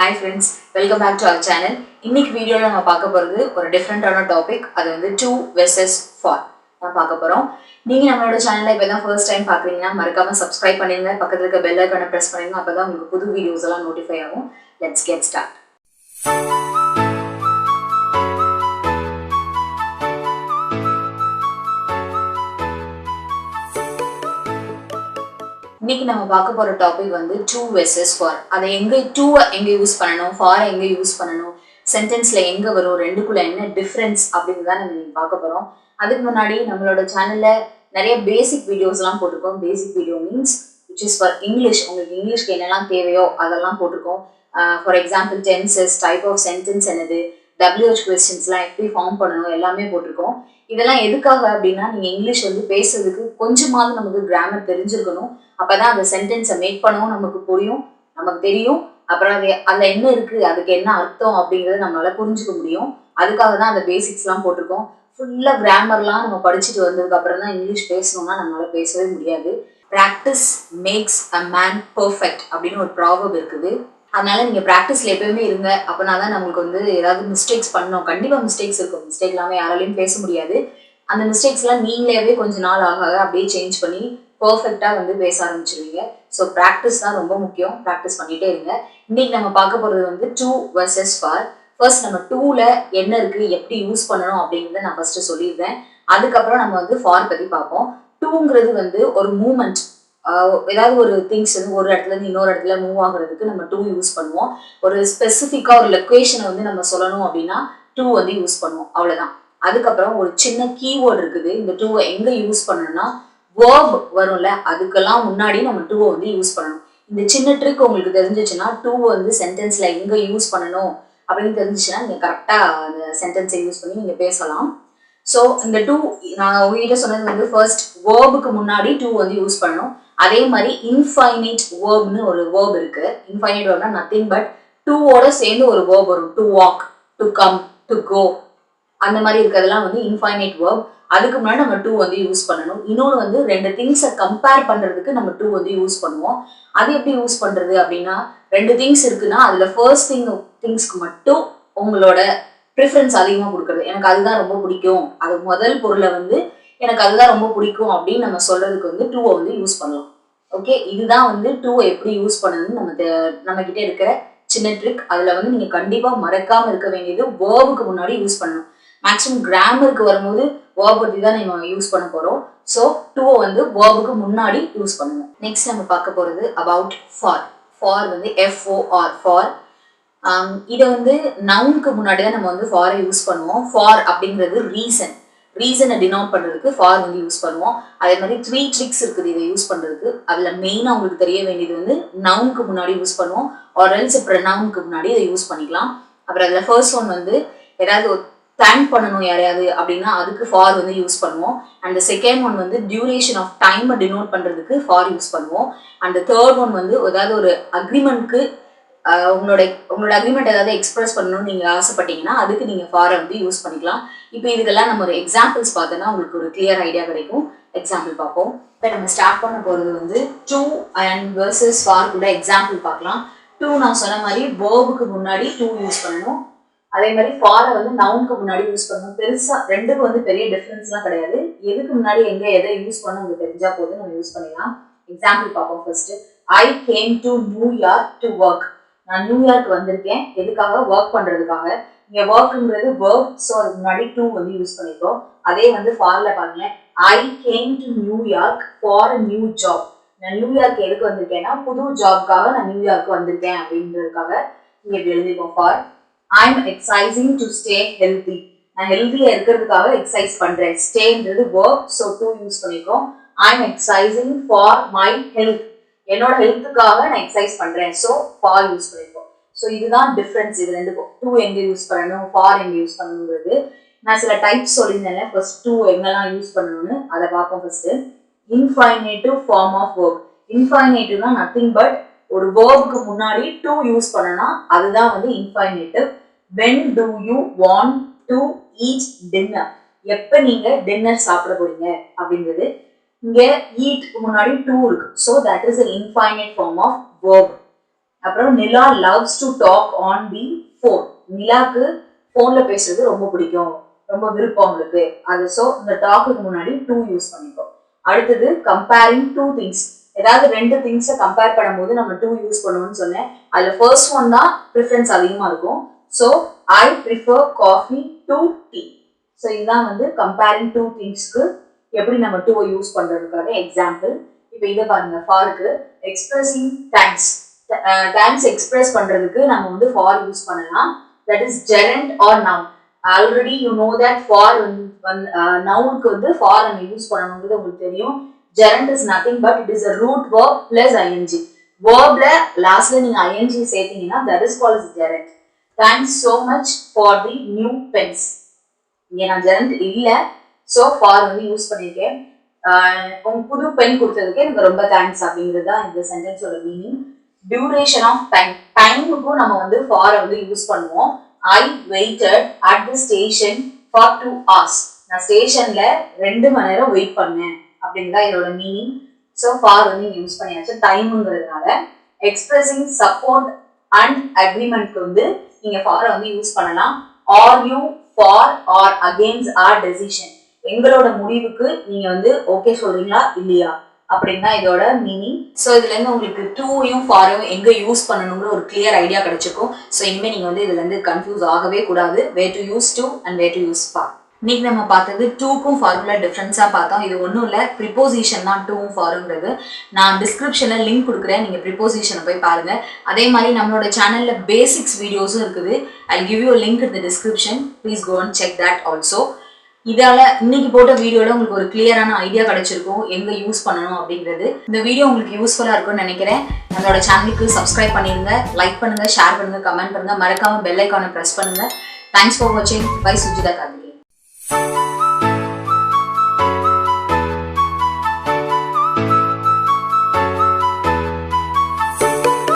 Hi friends, welcome back to our channel. இன்னைக்கு வீடியோல நம்ம பார்க்க போறது ஒரு டிஃபரண்டான டாபிக். அது வந்து to versus for. நான் பார்க்க போறோம். நீங்க நம்மளோட சேனலை இப்பதான் ஃபர்ஸ்ட் டைம் பார்க்கறீங்கன்னா மறக்காம சப்ஸ்கிரைப் பண்ணிருங்க. பக்கத்துல இருக்க பெல் ஐகானை பிரஸ் பண்ணுங்க. அப்பதான் உங்களுக்கு புது வீடியோஸ் எல்லாம் நோட்டிஃபை ஆகும். Let's get started. இன்னைக்கு நம்ம பார்க்க போற டாபிக் வந்து to versus for. அதை to எங்க யூஸ் பண்ணணும், for எங்க யூஸ் பண்ணணும், சென்டென்ஸ்ல எங்க வரும், ரெண்டுக்குள்ள என்ன டிஃபரன்ஸ் அப்படின்னு தான் நம்ம பார்க்க போறோம். அதுக்கு முன்னாடி நம்மளோட சேனல்ல நிறைய பேசிக் வீடியோஸ் எல்லாம் போட்டிருக்கோம். Basic video means which is for English. உங்களுக்கு இங்கிலீஷ்க்கு என்னெல்லாம் தேவையோ அதெல்லாம் போட்டிருக்கோம். For example tenses, type of sentence என்னது, WH கொஸ்டின்ஸ்லாம் எப்படி ஃபார்ம் பண்ணணும் எல்லாமே போட்டிருக்கோம். இதெல்லாம் எதுக்காக அப்படின்னா நீங்க இங்கிலீஷ் வந்து பேசுறதுக்கு கொஞ்சமாவது நமக்கு கிராமர் தெரிஞ்சிருக்கணும். அப்பதான் அந்த சென்டென்ஸை மேக் பண்ணவும் நமக்கு புரியும், நமக்கு தெரியும். அப்புறம் அதுல என்ன இருக்கு, அதுக்கு என்ன அர்த்தம் அப்படிங்கறத நம்மளால புரிஞ்சுக்க முடியும். அதுக்காக தான் அந்த பேசிக்ஸ் எல்லாம் போட்டிருக்கோம். ஃபுல்லா கிராமர்லாம் நம்ம படிச்சுட்டு வந்ததுக்கு அப்புறம் தான் இங்கிலீஷ் பேசணும்னா நம்மளால பேசவே முடியாது. Practice makes a man perfect அப்படின்னு ஒரு ப்ராவர்ப் இருக்குது. அதனால நீங்க பிராக்டிஸ்ல எப்பயுமே இருங்க. அப்பனாதான் நம்மளுக்கு வந்து ஏதாவது மிஸ்டேக்ஸ் பண்ணணும். கண்டிப்பா மிஸ்டேக்ஸ் இருக்கும். மிஸ்டேக் இல்லாம யாராலையும் பேச முடியாது. அந்த மிஸ்டேக்ஸ் எல்லாம் நீங்களே கொஞ்ச நாள் ஆக அப்படியே சேஞ்ச் பண்ணி பெர்ஃபெக்டா வந்து பேச ஆரம்பிச்சிருவீங்க. ஸோ ப்ராக்டிஸ் தான் ரொம்ப முக்கியம். ப்ராக்டிஸ் பண்ணிட்டே இருங்க. இன்னைக்கு நம்ம பார்க்க போறது வந்து to versus for. ஃபர்ஸ்ட் நம்ம டூல என்ன இருக்கு, எப்படி யூஸ் பண்ணணும் அப்படிங்கிறத நான் ஃபர்ஸ்ட் சொல்லியிருந்தேன். அதுக்கப்புறம் நம்ம வந்து ஃபார் பத்தி பார்ப்போம். டூங்கிறது வந்து ஒரு மூமெண்ட். ஏதாவது ஒரு திங்ஸ் வந்து ஒரு இடத்துல இருந்து இன்னொரு இடத்துல மூவ் ஆகுறதுக்கு நம்ம டூ யூஸ் பண்ணுவோம். ஒரு ஸ்பெசிஃபிக்கா ஒரு லொக்கேஷனை வந்து நம்ம சொல்லணும் அப்படின்னா டூ வந்து யூஸ் பண்ணுவோம். அவ்வளவுதான். அதுக்கப்புறம் ஒரு சின்ன கீவேர்டு இருக்குது. இந்த டூவை எங்க யூஸ் பண்ணணும்னா வேர்ப் வரும்ல, அதுக்கெல்லாம் முன்னாடி நம்ம டூவை வந்து யூஸ் பண்ணணும். இந்த சின்ன ட்ரிக் உங்களுக்கு தெரிஞ்சிச்சுன்னா டூவை வந்து சென்டென்ஸ்ல எங்க யூஸ் பண்ணணும் அப்படின்னு தெரிஞ்சிச்சுன்னா நீங்க கரெக்டா அந்த சென்டென்ஸை யூஸ் பண்ணி நீங்க பேசலாம். ஸோ இந்த டூ நான் உங்ககிட்ட சொன்னது வந்து ஃபர்ஸ்ட் வேர்புக்கு முன்னாடி டூ வந்து யூஸ் பண்ணணும். அதே மாதிரி இன்ஃபைனைட் வேர்ப்னு ஒரு வேர்ப் இருக்கு. இன்ஃபைனைட் வேர்ப்னா நத்திங் பட் டூவோட சேர்ந்து ஒரு வேர்ப் வரும். To walk, to come, to go, அந்த மாதிரி இருக்கிறதெல்லாம் வந்து இன்ஃபைனைட் வேர்ப். அதுக்கு முன்னாடி நம்ம டூ வந்து யூஸ் பண்ணணும். இன்னொன்று வந்து ரெண்டு திங்ஸை கம்பேர் பண்றதுக்கு நம்ம டூ வந்து யூஸ் பண்ணுவோம். அது எப்படி யூஸ் பண்றது அப்படின்னா ரெண்டு திங்ஸ் இருக்குன்னா அதுல ஃபர்ஸ்ட் திங்ஸ்க்கு மட்டும் உங்களோட ப்ரிஃபரன்ஸ் அதிகமாக கொடுக்குறது. எனக்கு அதுதான் ரொம்ப பிடிக்கும், அது முதல் பொருளை வந்து எனக்கு அதுதான் ரொம்ப பிடிக்கும் அப்படின்னு நம்ம சொல்றதுக்கு வந்து டூவை வந்து யூஸ் பண்ணலாம். ஓகே, இதுதான் வந்து டூவை எப்படி யூஸ் பண்ணணும்னு நம்ம கிட்ட இருக்கிற சின்ன ட்ரிக். அதுல வந்து நீங்க கண்டிப்பா மறக்காம இருக்க வேண்டியது வேர்புக்கு முன்னாடி யூஸ் பண்ணணும். மேக்ஸிமம் கிராமருக்கு வரும்போது வேர்ப் பத்தி தான் நம்ம யூஸ் பண்ண போறோம். ஸோ டூவை வந்து வேர்புக்கு முன்னாடி யூஸ் பண்ணணும். நெக்ஸ்ட் நம்ம பார்க்க போறது அபவுட் ஃபார். ஃபார் வந்து FOR ஃபார். இதை வந்து நவுனுக்கு முன்னாடி தான் நம்ம வந்து ஃபாரை யூஸ் பண்ணுவோம். ஃபார் அப்படிங்கிறது ரீசனை டினோட் பண்றதுக்கு ஃபார் வந்து யூஸ் பண்ணுவோம். அதே மாதிரி 3 ட்ரிக்ஸ் இருக்குது இதை யூஸ் பண்றதுக்கு. அதுல மெயினா உங்களுக்கு தெரிய வேண்டியது வந்து நவுனுக்கு முன்னாடி யூஸ் பண்ணுவோம், ஆர் எல்ஸ் ப்ரொனவுனுக்கு முன்னாடி இதை யூஸ் பண்ணிக்கலாம். அப்புறம் அதுல ஃபர்ஸ்ட் ஒன் வந்து ஏதாவது தேங்க் பண்ணணும் யாரையாவது அப்படின்னா அதுக்கு ஃபார் வந்து யூஸ் பண்ணுவோம். அண்ட் செகண்ட் ஒன் வந்து டியூரேஷன் ஆஃப் டைமை டினோட் பண்றதுக்கு ஃபார் யூஸ் பண்ணுவோம். அண்ட் தேர்ட் ஒன் வந்து ஏதாவது ஒரு அக்ரிமெண்ட்க்கு உங்களோட அக்ரிமெண்ட் ஏதாவது எக்ஸ்பிரஸ் பண்ணணும்னு நீங்க ஆசைப்பட்டீங்கன்னா அதுக்கு நீங்க ஃபாரை வந்து யூஸ் பண்ணிக்கலாம். இப்போ இதுக்கெல்லாம் நம்ம ஒரு எக்ஸாம்பிள்ஸ் பார்த்தோன்னா உங்களுக்கு ஒரு கிளியர் ஐடியா கிடைக்கும். எக்ஸாம்பிள் பார்ப்போம். இப்போ நம்ம ஸ்டார்ட் பண்ண போறது வந்து டூ அண்ட் வெர்சஸ் ஃபார் கூட எக்ஸாம்பிள் பார்க்கலாம். டூ நான் சொன்ன மாதிரி வேர்புக்கு முன்னாடி டூ யூஸ் பண்ணணும். அதே மாதிரி ஃபாரை வந்து நவுனுக்கு முன்னாடி யூஸ் பண்ணணும். பெருசா ரெண்டுக்கும் வந்து பெரிய டிஃபரன்ஸ்லாம் கிடையாது. எதுக்கு முன்னாடி எங்க எதை யூஸ் பண்ணணும் உங்களுக்கு தெரிஞ்சா போதும், நம்ம யூஸ் பண்ணிக்கலாம். எக்ஸாம்பிள் பார்ப்போம். First, I came to New York to work. நான் நியூயார்க் வந்திருக்கேன் எதுக்காக, ஒர்க் பண்றதுக்காக. இங்க ஒர்க்ங்கிறது வேர்ப், ஸோ அதுக்கு முன்னாடி டூ வந்து யூஸ் பண்ணிருக்கோம். அதே வந்து ஃபார்ல பாருங்க, I came to New York for a new job. நான் நியூயார்க் எதுக்கு வந்திருக்கேன்னா புது ஜாப்காக நான் நியூயார்க் வந்திருக்கேன் அப்படின்றதுக்காக இங்க இப்படி எழுதிருக்கோம். For I'm exercising to stay healthy. நான் ஹெல்தியா இருக்கிறதுக்காக எக்ஸசைஸ் பண்றேன். ஸ்டேன்றது வேர்ப், ஸோ டூ யூஸ் பண்ணிருக்கோம். I'm exercising for my health. என்னோட ஹெல்த்துக்காக நான் எக்ஸசைஸ் பண்றேன், ஸோ ஃபார் யூஸ் பண்ணிருக்கோம். ஸோ இதுதான் டிஃபரன்ஸ் இது ரெண்டுக்கும். டூ எங்க யூஸ் பண்ணணும், ஃபார் எங்க யூஸ் பண்ணணுங்கிறது. நான் சில டைப்ஸ் சொல்லியிருந்தேன். ஃபர்ஸ்ட் டூ எங்கெல்லாம் யூஸ் பண்ணணும்னு அதை பார்ப்போம். First infinitive form of verb. இன்ஃபைனேட்டிவ்னா நத்திங் பட் ஒரு வேர்புக்கு முன்னாடி டூ யூஸ் பண்ணனா அதுதான் வந்து இன்ஃபைனேட்டிவ். when do you want to eat dinner? எப்ப நீங்க டின்னர் சாப்பிட போறீங்க அப்படிங்கிறது. இங்க ஈட் முன்னாடி டூ இருக்கு, so that is an infinite form of verb. அப்புறம் Nila loves to talk on the phone. நிலாக்கு ஃபோன்ல பேசுறது ரொம்ப பிடிக்கும், ரொம்ப விருப்பம் உங்களுக்கு அது. ஸோ இந்த டாக்குக்கு முன்னாடி டூ யூஸ் பண்ணிக்கோ. அடுத்தது கம்பேரிங் டூ திங்ஸ். ஏதாவது ரெண்டு திங்ஸை கம்பேர் பண்ணும்போது நம்ம டூ யூஸ் பண்ணுவோம்னு சொன்னேன். அதுல ஃபர்ஸ்ட் ஒன் தான் ப்ரிஃபரன்ஸ் அதிகமா இருக்கும். So I prefer coffee to tea. So இதுதான் வந்து கம்பேரிங் டூ திங்ஸ்க்கு எப்படி நம்ம டூவை யூஸ் பண்றதுக்காக எக்ஸாம்பிள். இப்போ இதை பாருங்க, ஃபாருக்கு எக்ஸ்பிரஸிங் தேங்க்ஸ். தேங்க்ஸ் எக்ஸ்பிரஸ் பண்றதுக்கு நம்ம வந்து ஃபார் யூஸ் பண்ணலாம். That is gerund or noun. Already you know that for நவுனுக்கு வந்து ஃபார் நம்ம யூஸ் பண்ணணுங்கிறது உங்களுக்கு தெரியும். gerund is nothing but it is a root verb plus ing. verbல லாஸ்ட்ல நீங்க ing சேர்த்தீங்கன்னா that is called as gerund. Thanks so much for the new pens. இங்க நான் gerund இல்ல, so for வந்து யூஸ் பண்ணிருக்கேன். உங்க புது பென் கொடுத்ததுக்கு எனக்கு ரொம்ப தேங்க்ஸ் அப்படிங்கிறது தான் இந்த சென்டென்ஸோட மீனிங். Duration of time. டைமுக்கும் நம்ம வந்து for வந்து யூஸ் பண்ணுவோம். I waited at the station for 2 hours. நான் ஸ்டேஷன்ல 2 மணி நேரம் வெயிட் பண்ணேன் அப்படிங்கிறதா இதோட மீனிங். ஸோ ஃபார் வந்து யூஸ் பண்ணியாச்சு டைமுங்கிறதுனால. எக்ஸ்பிரஸிங் சப்போர்ட் அண்ட் அக்ரிமெண்ட்க்கு வந்து நீங்க ஃபார் வந்து யூஸ் பண்ணலாம். Are you for or against our decision. எங்களோட முடிவுக்கு நீங்க வந்து ஓகே சொல்றீங்களா இல்லையா அப்படின்னா இதோட மீனிங். ஸோ இதுல இருந்து உங்களுக்கு டூயும் ஃபாரையும் எங்க யூஸ் பண்ணணுங்கிற ஒரு கிளியர் ஐடியா கிடைச்சிருக்கும். ஸோ இனிமே நீங்க வந்து இதுல இருந்து கன்ஃபியூஸ் ஆகவே கூடாது. Way to use to and way to use for. இன்னைக்கு நம்ம பார்த்தது டூக்கும் ஃபார்முலா டிஃப்ரென்ஸாக பார்த்தோம். இது ஒன்றும் இல்லை, ப்ரிப்போசிஷன் தான் டூவும் ஃபாருங்கிறது. நான் டிஸ்கிரிப்ஷனில் லிங்க் கொடுக்குறேன், நீங்கள் ப்ரிப்போசிஷனை போய் பாருங்கள். அதே மாதிரி நம்மளோட சேனலில் பேசிக்ஸ் வீடியோஸும் இருக்குது. I give you link in the description, please go and check that also. இதால் இன்னைக்கு போட்ட வீடியோவில் உங்களுக்கு ஒரு கிளியரான ஐடியா கிடைச்சிருக்கும் எங்கே யூஸ் பண்ணணும் அப்படிங்கிறது. இந்த வீடியோ உங்களுக்கு யூஸ்ஃபுல்லாக இருக்கும்னு நினைக்கிறேன். நம்மளோட சேனலுக்கு சப்ஸ்கிரைப் பண்ணிடுங்க, லைக் பண்ணுங்கள், ஷேர் பண்ணுங்கள், கமெண்ட் பண்ணுங்கள், மறக்காமல் பெல் ஐக்கானை ப்ரெஸ் பண்ணுங்கள். தேங்க்ஸ் ஃபார் வாட்சிங். பை. சுஜிதா கார்த்திகேயன்.